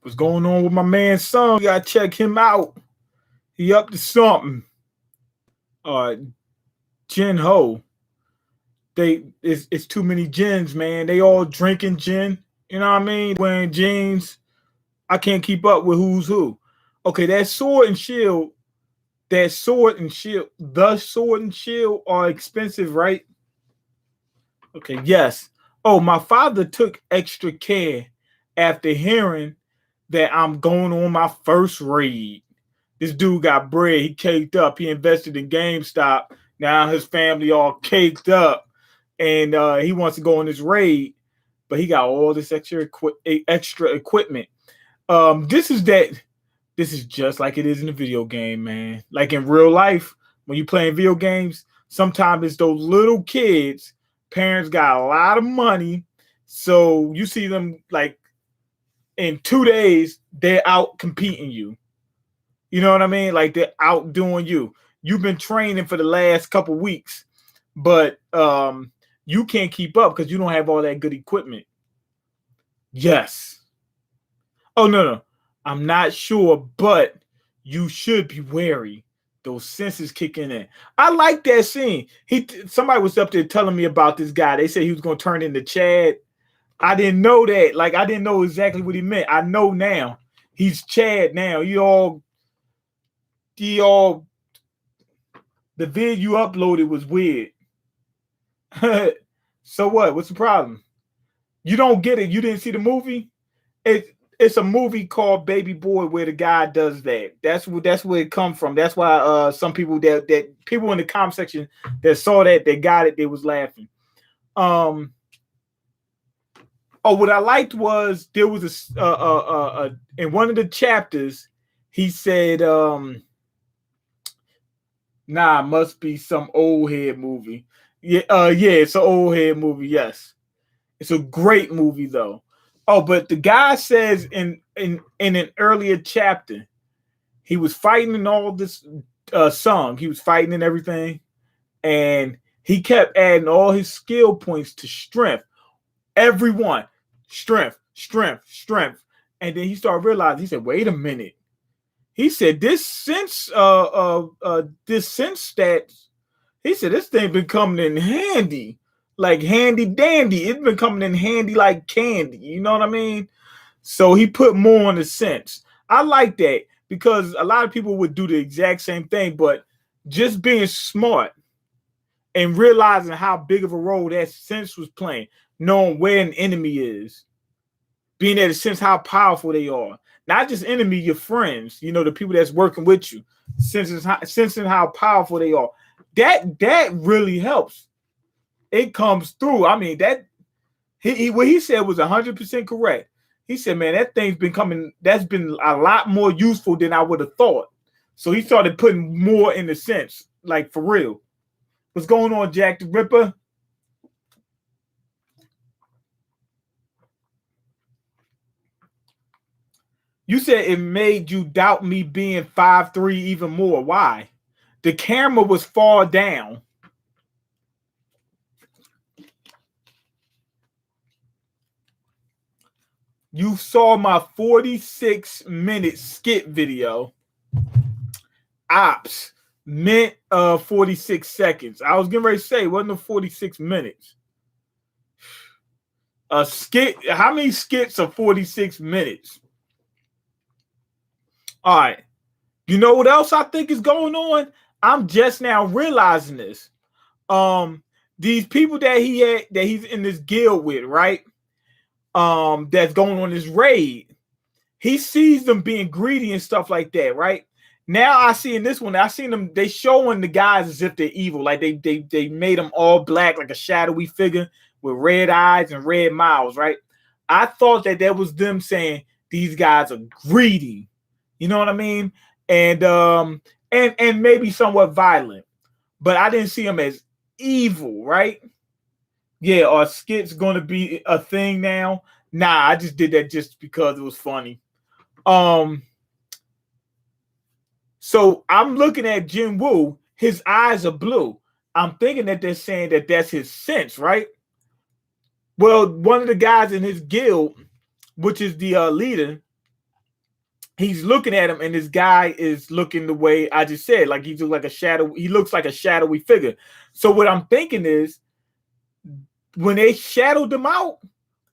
What's going on with my man son? You gotta check him out. He up to something. Uh Jin-Ho. It's too many gins, man. They all drinking gin. You know what I mean? Wearing jeans. I can't keep up with who's who. Okay, that sword and shield, the sword and shield are expensive, right? Okay, yes. Oh, my father took extra care after hearing that I'm going on my first raid. This dude got bread. He caked up. He invested in GameStop. Now his family all caked up, and he wants to go on this raid, but he got all this extra equipment. This is that. This is just like it is in the video game, man. Like in real life, when you playing video games, sometimes it's those little kids. Parents got a lot of money, so you see them like in 2 days they're out competing you. You know what I mean? Like they're outdoing you. You've been training for the last couple weeks, but you can't keep up because you don't have all that good equipment. Yes. Oh no. I'm not sure, but you should be wary. Those senses kicking in. I like that scene. Somebody was up there telling me about this guy. They said he was going to turn into Chad. I didn't know that. Like I didn't know exactly what he meant. I know now. He's Chad now. The vid you uploaded was weird. So what? What's the problem? You don't get it. You didn't see the movie? It's a movie called Baby Boy where the guy does that. That's where it come from. That's why some people that people in the comment section that saw that, they got it, they was laughing. What I liked was there was a in one of the chapters he said nah, must be some old head movie. Yeah, it's an old head movie, yes. It's a great movie though. Oh, but the guy says in an earlier chapter, he was fighting in all this song. He was fighting and everything, and he kept adding all his skill points to strength. Everyone, strength. And then he started realizing, he said, wait a minute. He said, this sense stats, he said, this thing been coming in handy. Like handy dandy. It's been coming in handy like candy. You know what I mean? So he put more on the sense. I like that because a lot of people would do the exact same thing, but just being smart and realizing how big of a role that sense was playing, knowing where an enemy is, being able to sense how powerful they are. Not just enemy, your friends, the people that's working with you, sensing how powerful they are. That really helps. It comes through. I mean, that what he said was 100% correct. He said, man, that thing's been coming, that's been a lot more useful than I would have thought. So he started putting more in the sense, like for real. What's going on, Jack the Ripper? You said it made you doubt me being 5'3" even more. Why? The camera was far down. You saw my 46-minute skit video. Ops meant 46 seconds. I was getting ready to say it wasn't 46 minutes. A skit, how many skits are 46 minutes? All right. You know what else I think is going on? I'm just now realizing this. These people that he's in this guild with, right? That's going on this raid. He sees them being greedy and stuff like that, right? Now I see in this one, I seen them, they showing the guys as if they're evil. Like they made them all black, like a shadowy figure with red eyes and red mouths, right? I thought that was them saying these guys are greedy. You know what I mean? And maybe somewhat violent. But I didn't see them as evil, right? Yeah, are skits going to be a thing now? Nah, I just did that just because it was funny. So I'm looking at Jin-Woo. His eyes are blue. I'm thinking that they're saying that that's his sense, right? Well, one of the guys in his guild, which is the leader, he's looking at him, and this guy is looking the way I just said, like he looks like a shadow. He looks like a shadowy figure. So what I'm thinking is, when they shadowed them out,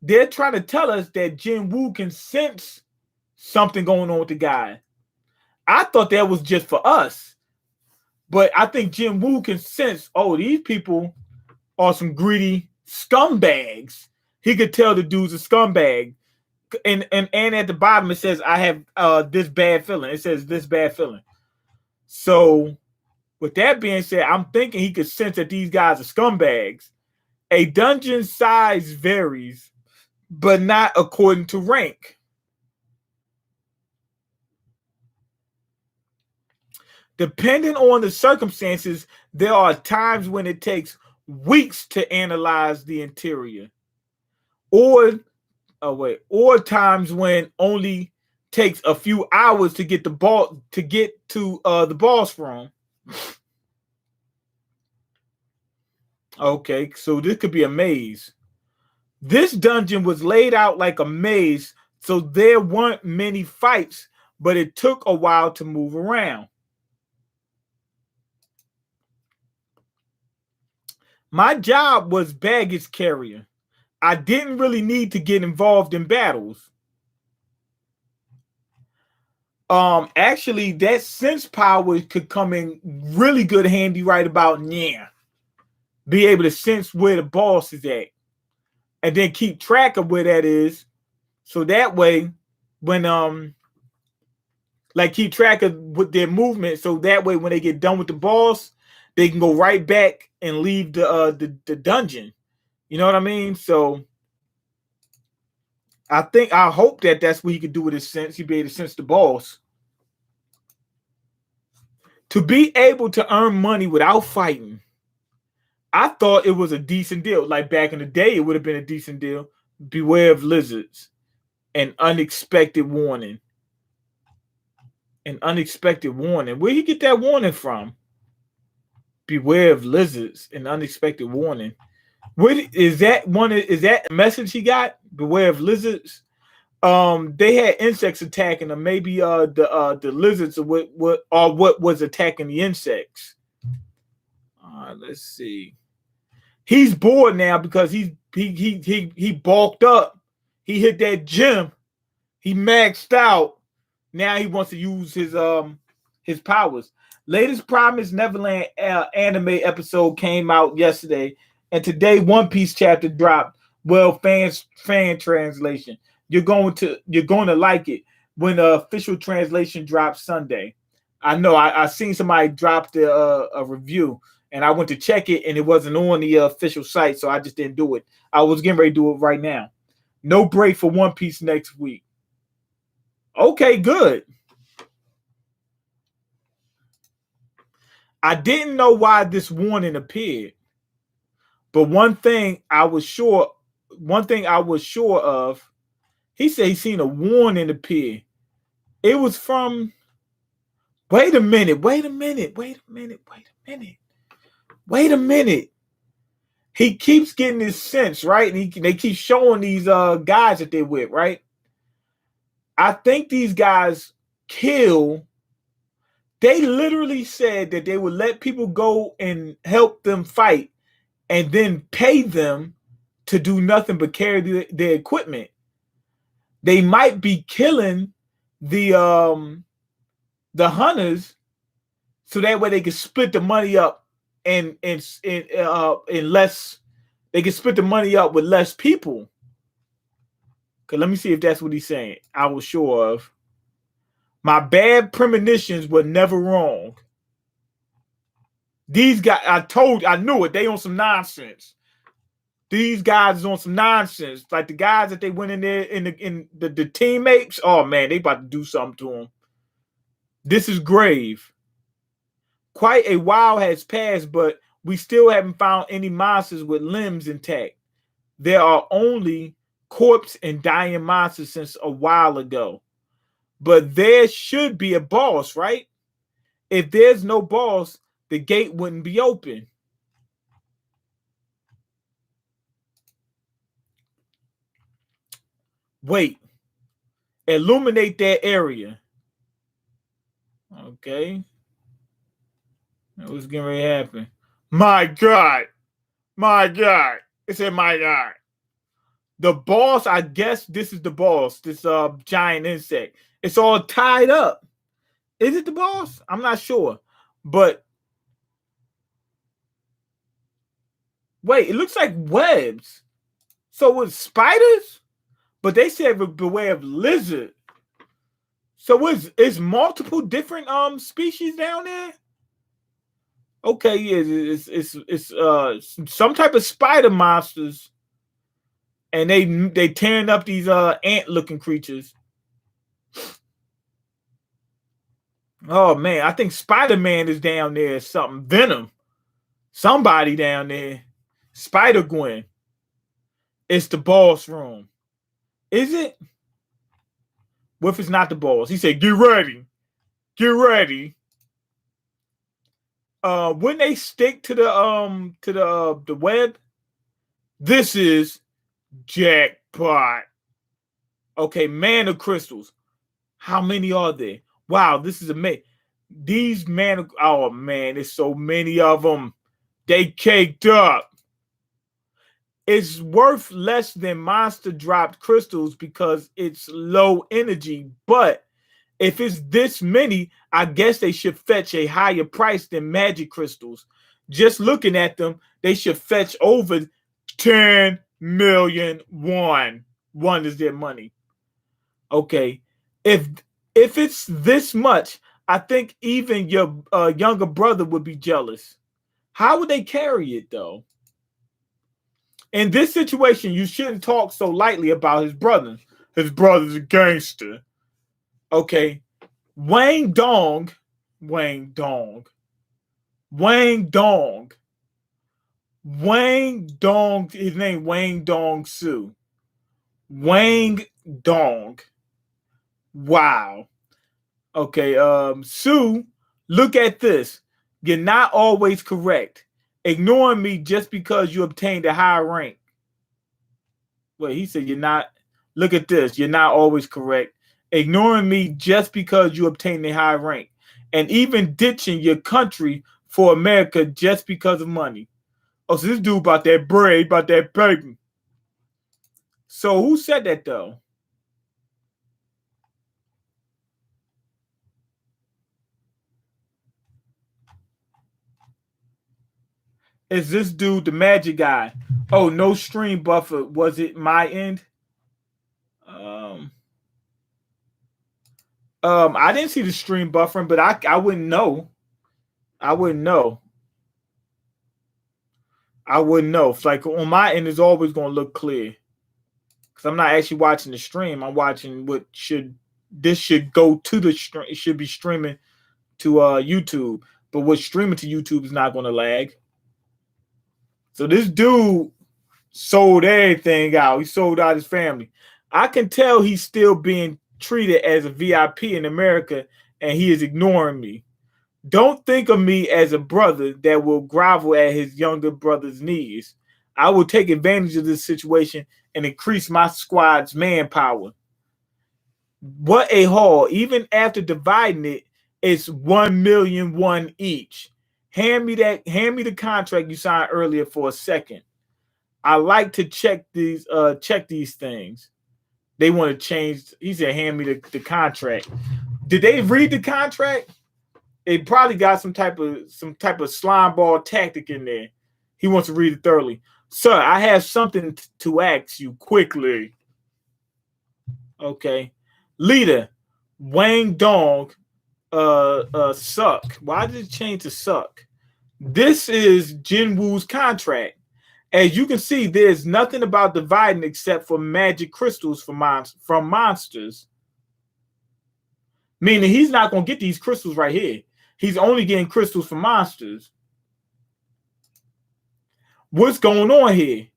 they're trying to tell us that Jin-woo can sense something going on with the guy. I thought that was just for us, but I think Jin-woo can sense, oh, these people are some greedy scumbags. He could tell the dude's a scumbag. And at the bottom it says, I have this bad feeling. It says this bad feeling. So with that being said, I'm thinking he could sense that these guys are scumbags. A dungeon size varies, but not according to rank. Depending on the circumstances, there are times when it takes weeks to analyze the interior, or or times when only takes a few hours to get to the boss room. Okay, so this could be a maze. This dungeon was laid out like a maze, so there weren't many fights, but it took a while to move around. My job was baggage carrier. I didn't really need to get involved in battles. Actually, that sense power could come in really good handy right about now. Be able to sense where the boss is at, and then keep track of where that is. So that way, when like keep track of with their movement, so that way when they get done with the boss, they can go right back and leave the dungeon. You know what I mean? So I hope that that's what he could do with his sense. He'd be able to sense the boss. To be able to earn money without fighting, I thought it was a decent deal. Like back in the day, it would have been a decent deal. Beware of lizards. An unexpected warning. An unexpected warning. Where he get that warning from? Beware of lizards. An unexpected warning. What is that one? Is that a message he got? Beware of lizards. They had insects attacking them. Maybe the lizards are what was attacking the insects. Let's see. He's bored now because he bulked up. He hit that gym. He maxed out. Now he wants to use his powers. Latest Promised Neverland anime episode came out yesterday, and today One Piece chapter dropped. Well, fan translation. You're going to like it when the official translation drops Sunday. I know I seen somebody drop a review, and I went to check it, and it wasn't on the official site, so I just didn't do it. I was getting ready to do it right now. No break for One Piece next week. Okay, good. I didn't know why this warning appeared, but one thing I was sure of, he said he seen a warning appear. It was from. Wait a minute. He keeps getting this sense, right? And they keep showing these guys that they're with, right? I think these guys kill. They literally said that they would let people go and help them fight, and then pay them to do nothing but carry their equipment. They might be killing the hunters, so that way they can split the money up and less. They can split the money up with less people. Cause let me see if that's what he's saying. I was sure of. My bad premonitions were never wrong. These guys, I knew it. They on some nonsense. These guys is on some nonsense. Like the guys that they went in there in the teammates. Oh man, they about to do something to them. This is grave. Quite a while has passed, but we still haven't found any monsters with limbs intact. There are only corpse and dying monsters since a while ago. But there should be a boss, right? If there's no boss, the gate wouldn't be open. Wait. Illuminate that area. Okay. What's getting ready to happen? My God. My God. It said, my God. The boss, I guess this is the boss, this giant insect. It's all tied up. Is it the boss? I'm not sure. But wait, it looks like webs. So it's spiders? But they said beware of lizard. So is multiple different species down there? Okay, yeah, it's some type of spider monsters, and they tearing up these ant looking creatures. Oh man, I think Spider-Man is down there. Something Venom, somebody down there. Spider Gwen. It's the boss room. Is it? What if it's not the boss? He said, "Get ready, get ready." When they stick to the web, this is jackpot. Okay, mana crystals. How many are there? Wow, this is amazing. These mana, oh man, there's so many of them. They caked up. It's worth less than monster dropped crystals because it's low energy. But if it's this many, I guess they should fetch a higher price than magic crystals. Just looking at them, they should fetch over 10 million won. One is their money. Okay. If it's this much, I think even your younger brother would be jealous. How would they carry it though? In this situation, you shouldn't talk so lightly about his brother. His brother's a gangster. Okay. Wang Dong, Wang Dong, Wang Dong, Wang Dong, his name Wang Dong Su. Wang Dong. Wow. Okay, Sue, look at this. You're not always correct. Ignoring me just because you obtained a high rank. Wait, he said you're not. Look at this. You're not always correct. Ignoring me just because you obtained a high rank. And even ditching your country for America just because of money. Oh, so this dude about that bread, about that paper. So who said that though? Is this dude the magic guy? Oh, no stream buffer. Was it my end? Um, I didn't see the stream buffering, but I wouldn't know. I wouldn't know. I wouldn't know. It's like on my end, it's always gonna look clear because I'm not actually watching the stream. I'm watching what should this should go to the stream. It should be streaming to YouTube, but what's streaming to YouTube is not gonna lag. So this dude sold everything out. He sold out his family. I can tell he's still being treated as a VIP in America, and he is ignoring me. Don't think of me as a brother that will grovel at his younger brother's knees. I will take advantage of this situation and increase my squad's manpower. What a haul. Even after dividing it, it's 1,000,001 each. Hand me the contract you signed earlier for a second. I like to check these things. They want to change. He said, hand me the contract. Did they read the contract? It probably got some type of slime ball tactic in there. He wants to read it thoroughly. Sir, I have something to ask you quickly. Okay. Leader, Wang Dong, suck. Why did it change to suck? This is jin-woo's contract. As you can see, there's nothing about dividing except for magic crystals from monsters. Meaning he's not going to get these crystals right here. He's only getting crystals from monsters. What's going on here?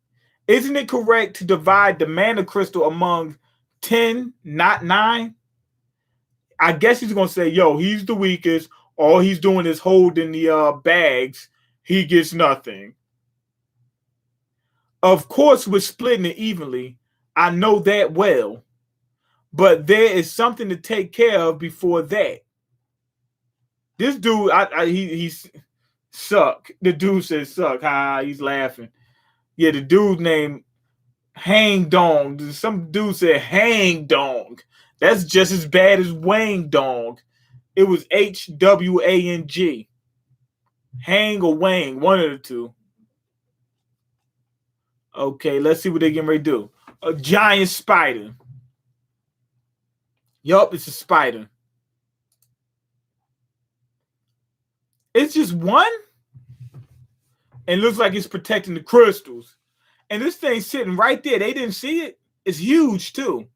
Isn't it correct to divide the mana crystal among 10, not 9? I guess he's going to say, yo, he's the weakest. All he's doing is holding the bags. He gets nothing. Of course, we're splitting it evenly. I know that well. But there is something to take care of before that. This dude, he's suck. The dude says suck. Ha, he's laughing. Yeah, the dude named Hang Dong. Some dude said Hang Dong. That's just as bad as Wang Dong. It was HWANG. Hang or Wang, one of the two. Okay, let's see what they getting ready to do. A giant spider. Yup, it's a spider. It's just one? And looks like it's protecting the crystals. And this thing's sitting right there. They didn't see it. It's huge too.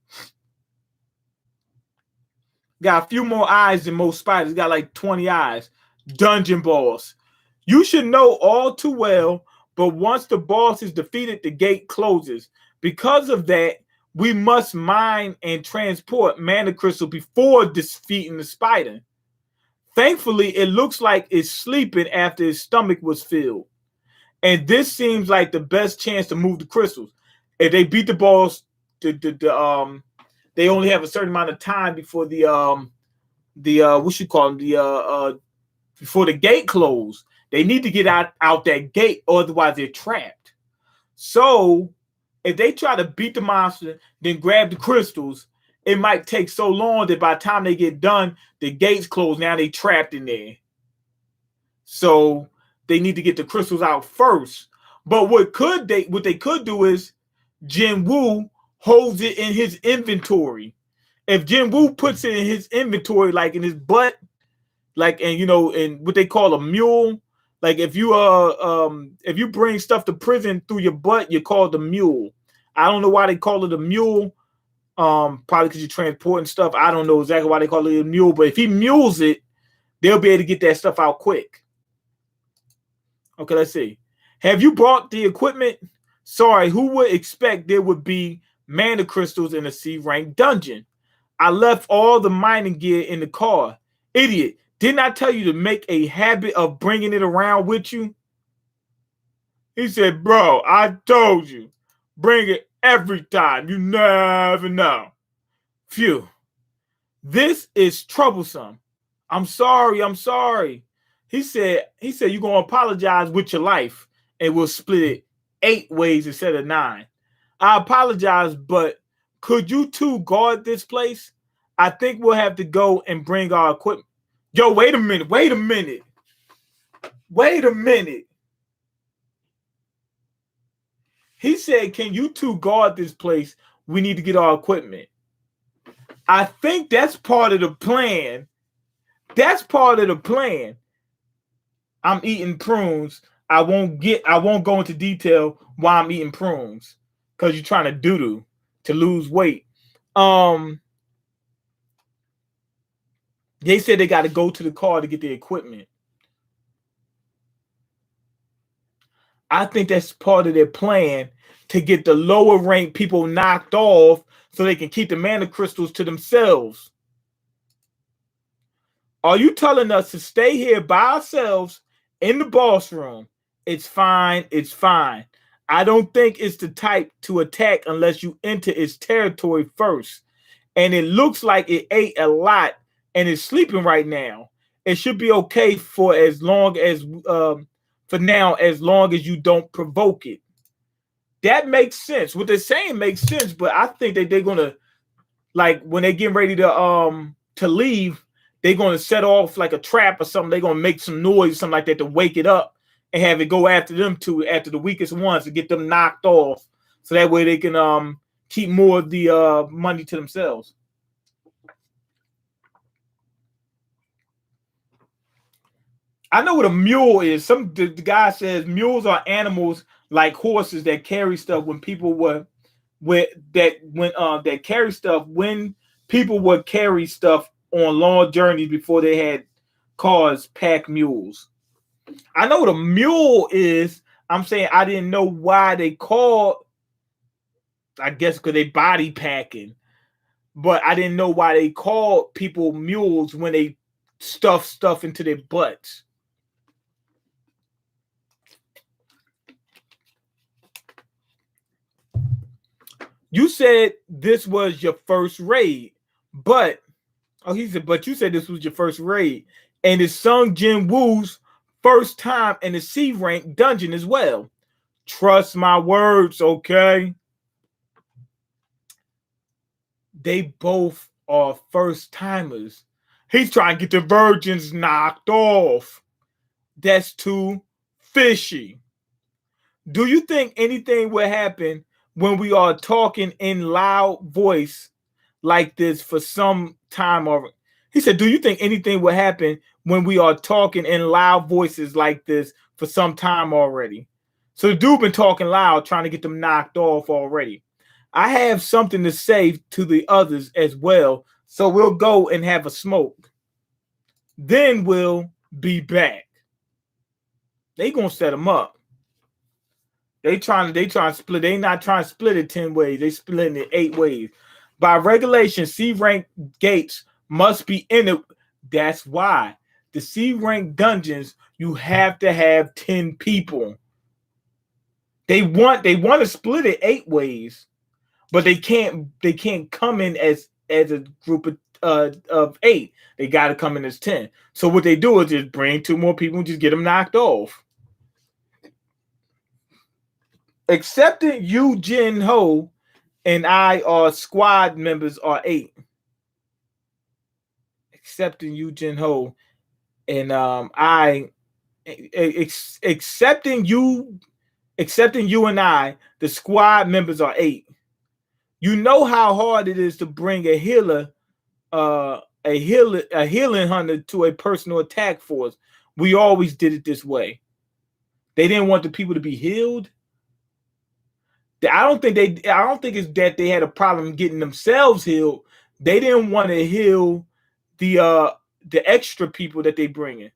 Got a few more eyes than most spiders. Got like 20 eyes. Dungeon boss. You should know all too well, but once the boss is defeated, the gate closes. Because of that, we must mine and transport mana crystal before defeating the spider. Thankfully, it looks like it's sleeping after its stomach was filled. And this seems like the best chance to move the crystals. If they beat the boss, they only have a certain amount of time before before the gate closed. They need to get out that gate, otherwise they're trapped. So if they try to beat the monster, then grab the crystals, it might take so long that by the time they get done, the gate's closed. Now they trapped in there. So they need to get the crystals out first. But what they could do is Jin-woo holds it in his inventory. If Jin-woo puts it in his inventory, like in his butt, like, and in what they call a mule, like if you bring stuff to prison through your butt, you're called a mule. I don't know why they call it a mule. Probably because you're transporting stuff. I don't know exactly why they call it a mule, but if he mules it, they'll be able to get that stuff out quick. Okay, let's see. Have you bought the equipment? Sorry, who would expect there would be mana crystals in a C-rank dungeon? I left all the mining gear in the car. Idiot, didn't I tell you to make a habit of bringing it around with you? He said, bro, I told you. Bring it every time. You never know. Phew. This is troublesome. I'm sorry. He said you're going to apologize with your life and we'll split it 8 ways instead of 9. I apologize, but could you two guard this place? I think we'll have to go and bring our equipment. Yo, wait a minute. He said, can you two guard this place? We need to get our equipment. I think that's part of the plan. I'm eating prunes. I won't go into detail why I'm eating prunes. Because you're trying to doo-doo to lose weight. They said they got to go to the car to get the equipment. I think that's part of their plan to get the lower rank people knocked off so they can keep the mana crystals to themselves. Are you telling us to stay here by ourselves in the boss room? It's fine. I don't think it's the type to attack unless you enter its territory first. And it looks like it ate a lot and is sleeping right now. It should be okay for as long as you don't provoke it. That makes sense. What they're saying makes sense, but I think that they're gonna, like, when they get ready to leave, they're gonna set off like a trap or something. They're gonna make some noise, something like that, to wake it up and have it go after them too, after the weakest ones, to get them knocked off, so that way they can keep more of the money to themselves. I know what a mule is. The guy says mules are animals like horses that carry stuff when people would carry stuff when people would carry stuff on long journeys before they had cars, pack mules. I know what a mule is. I'm saying I didn't know why they called, I guess because they body packing, but I didn't know why they called people mules when they stuff stuff into their butts. You said this was your first raid, but he said, but you said this was your first raid. And it's Sung Jin-woo's first time in the C rank dungeon as well. Trust my words, okay? They both are first timers. He's trying to get the virgins knocked off. That's too fishy. Do you think anything will happen when we are talking in loud voice like this for some time? Or he said, do you think anything will happen when we are talking in loud voices like this for some time already? So the dude been talking loud, trying to get them knocked off already. I have something to say to the others as well, so we'll go and have a smoke. Then we'll be back. They gonna set them up. They trying to split. They not trying to split it 10 ways. They splitting it 8 ways. By regulation, C rank gates must be in it. That's why the C rank dungeons you have to have 10 people. They want to split it 8 ways, but they can't come in as a group of 8. They got to come in as 10. So what they do is just bring 2 more people and just get them knocked off. Accepting you, Jin-ho, and I are squad members are 8. Accepting you, Jin-ho, and accepting you and I, the squad members are 8. You know how hard it is to bring a healing hunter to a personal attack force. We always did it this way. They didn't want the people to be healed. I don't think it's that they had a problem getting themselves healed. They didn't want to heal the extra people that they bring in.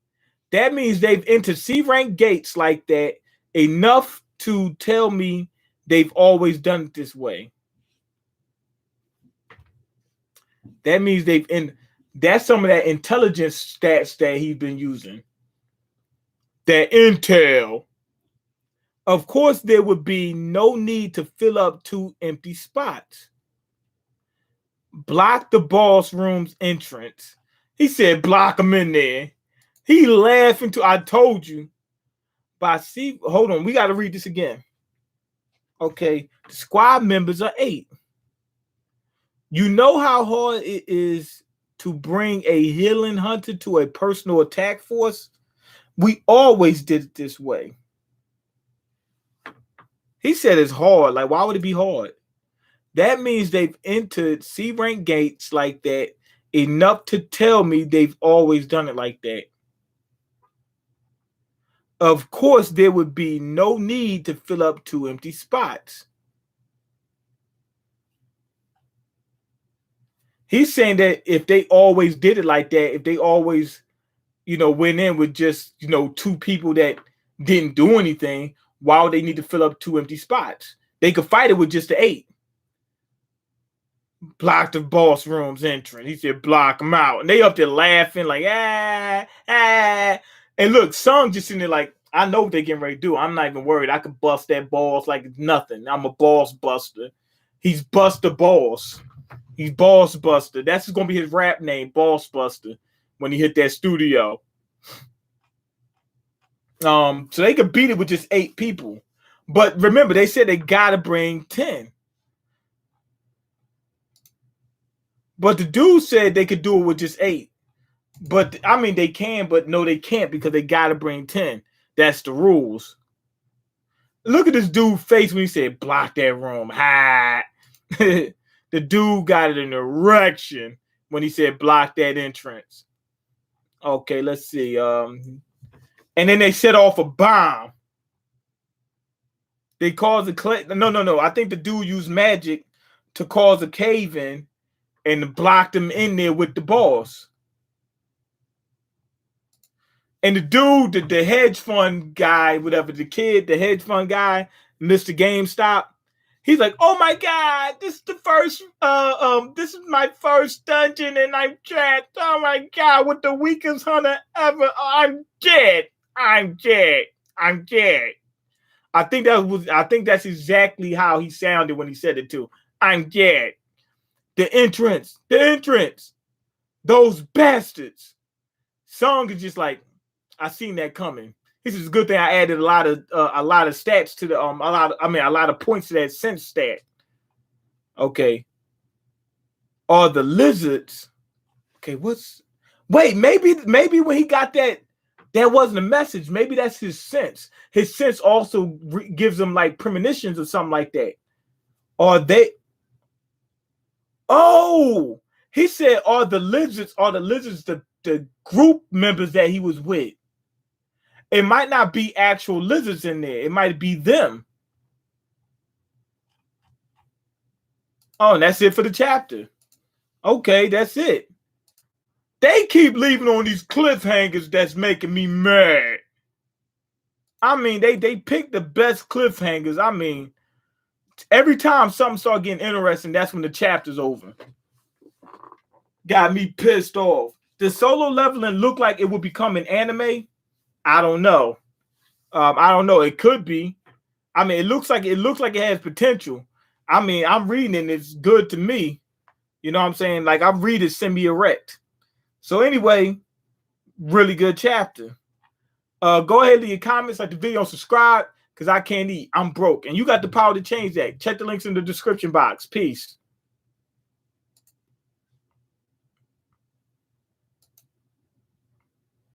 That means they've entered C rank gates like that enough to tell me they've always done it this way. That means that's some of that intelligence stats that he's been using. That intel. Of course, there would be no need to fill up 2 empty spots. Block the boss room's entrance. He said, block them in there. He laughing to, I told you. Hold on, we got to read this again. Okay, the squad members are 8. You know how hard it is to bring a healing hunter to a personal attack force? We always did it this way. He said it's hard. Like, why would it be hard? That means they've entered C rank gates like that enough to tell me they've always done it like that. Of course, there would be no need to fill up 2 empty spots. He's saying that if they always did it like that, if they always, went in with just, 2 people that didn't do anything, why would they need to fill up 2 empty spots? They could fight it with just the 8. Block the boss room's entrance. He said, block them out. And they up there laughing like, ah. And look, Sung just sitting there like, I know what they're getting ready to do. I'm not even worried. I could bust that balls like it's nothing. I'm a boss buster. He's Buster Boss. He's Boss Buster. That's going to be his rap name, Boss Buster, when he hit that studio. So they could beat it with just 8 people. But remember, they said they got to bring 10. But the dude said they could do it with just 8. But, I mean, they can, but no, they can't because they got to bring 10. That's the rules. Look at this dude's face when he said, block that room. Ha! The dude got it an erection when he said, block that entrance. Okay, let's see. And then they set off a bomb. They caused a no. I think the dude used magic to cause a cave in and blocked them in there with the boss. And the dude, the hedge fund guy, whatever, the hedge fund guy, Mr. GameStop, he's like, oh my God, this is the first, this is my first dungeon and I'm trapped. Oh my God, with the weakest hunter ever. I'm dead. I think that's exactly how he sounded when he said it too. I'm dead. The entrance. Those bastards. Song is just like, I seen that coming. This is a good thing I added a lot of stats to the a lot of points to that sense stat. Okay. Or the lizards. Okay, maybe when he got that wasn't a message. Maybe that's his sense. His sense also gives him like premonitions or something like that. Or they Oh, he said are the lizards the group members that he was with. It might not be actual lizards in there. It might be them. Oh, and that's it for the chapter. Okay, that's it. They keep leaving on these cliffhangers that's making me mad. I mean, they pick the best cliffhangers. I mean, every time something start getting interesting, that's when the chapter's over. Got me pissed off. Does solo leveling look like it would become an anime? I don't know. I don't know. It could be. I mean, it looks like it has potential. I mean, I'm reading it and it's good to me. You know what I'm saying? Like I'm reading semi-erect. So anyway, really good chapter. Go ahead, leave your comments, like the video, and subscribe because I can't eat. I'm broke. And you got the power to change that. Check the links in the description box. Peace.